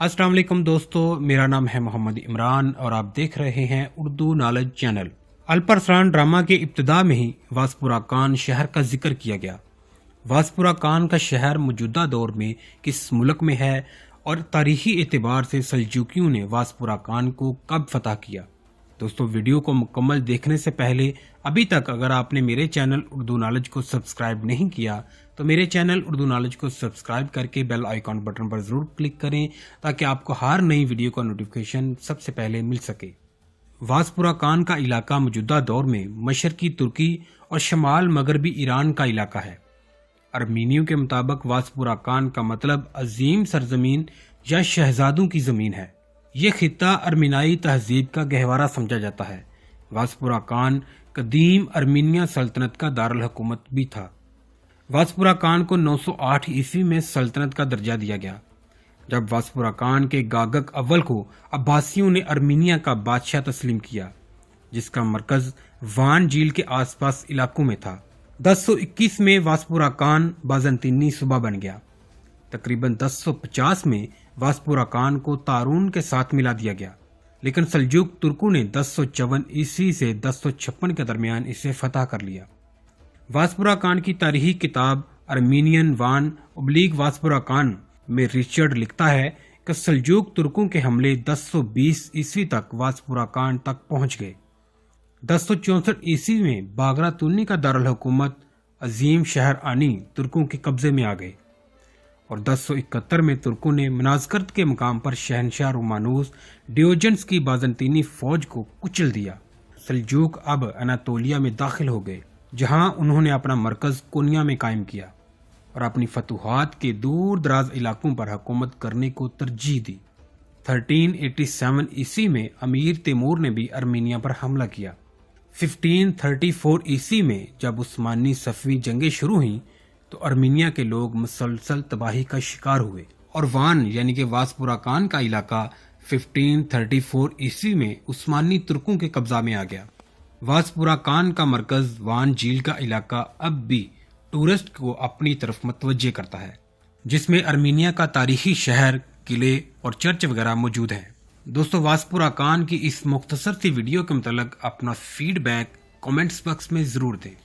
अस्सलाम वालेकुम दोस्तों, मेरा नाम है मोहम्मद इमरान और आप देख रहे हैं उर्दू नॉलेज चैनल। अल्परसान ड्रामा के इब्तिदा में ही वासपुरा कान शहर का जिक्र किया गया। वासपुरा कान का शहर मौजूदा दौर में किस मुल्क में है और तारीखी एतबार से सल्जूकियों ने वासपुरा कान को कब फतह किया। दोस्तों, वीडियो को मुकम्मल देखने से पहले अभी तक अगर आपने मेरे चैनल उर्दू नॉलेज को सब्सक्राइब नहीं किया तो मेरे चैनल उर्दू नॉलेज को सब्सक्राइब करके बेल आइकॉन बटन पर ज़रूर क्लिक करें ताकि आपको हर नई वीडियो का नोटिफिकेशन सबसे पहले मिल सके। वासपुरा कान का इलाका मौजूदा दौर में मशरकी तुर्की और शमाल मगरबी ईरान का इलाका है। अर्मीनियों के मुताबिक वासपुरा कान का मतलब अजीम सरजमीन या शहजादों की ज़मीन है। ये खित्ता अर्मीनाई तहजीब का गहवारा समझा जाता है। वासपुरा कान कदीम अर्मीनिया सल्तनत का दारुल हुकूमत भी था। वासपुरा कान को 908 ईस्वी में सल्तनत का दर्जा दिया गया, जब वासपुरा कान के गागक अव्वल को अब्बासियों ने अर्मीनिया का बादशाह तस्लीम किया, जिसका मरकज वान झील के आसपास इलाकों में था। 1021 में वासपुरा कान बाज़ंतीनी सूबा बन गया। तकरीबन 1050 में वासपुरा कान को तारून के साथ मिला दिया गया, लेकिन सल्जूक तुर्कों ने 1054 ईस्वी से 1056 के दरमियान इसे फतह कर लिया। वासपुरा कान की तारीखी किताब अर्मीनियन वान उब्लीग वासपुरा कान में रिचर्ड लिखता है कि सल्जूक तुर्कों के हमले 1020 ईस्वी तक वासपुरा कान तक पहुंच गए। 1064 ईस्वी में बागरा तुन्नी का दारुल हुकूमत अजीम शहर आनी तुर्कों के कब्जे में आ गए और 1071 में तुर्कों ने मनाजकर्त के मुकाम पर शहनशाह रोमानूस डियोजन्स की बाज़ंतीनी फौज को कुचल दिया। सल्जूक अब अनातोलिया में दाखिल हो गए, जहां उन्होंने अपना मरकज कोनिया में कायम किया और अपनी फतूहात के दूर दराज इलाकों पर हुकूमत करने को तरजीह दी। 1387 ईस्वी में अमीर तैमूर ने भी अर्मीनिया पर हमला किया। 1534 ईस्वी में जब उस्मानी सफवी जंगें शुरू हुईं तो अर्मीनिया के लोग मुसलसल तबाही का शिकार हुए और वान यानी कि वासपुरा कान का इलाका 1534 ईस्वी में उस्मानी तुर्कों के कब्जा में आ गया। वासपुरा कान का मरकज वान झील का इलाका अब भी टूरिस्ट को अपनी तरफ मतवज्जे करता है, जिसमें अर्मीनिया का तारीखी शहर, किले और चर्च वगैरह मौजूद हैं। दोस्तों, वासपुरा कान की इस मुख्तसर सी वीडियो के मुताल्लिक अपना फीडबैक कमेंट्स बॉक्स में ज़रूर दें।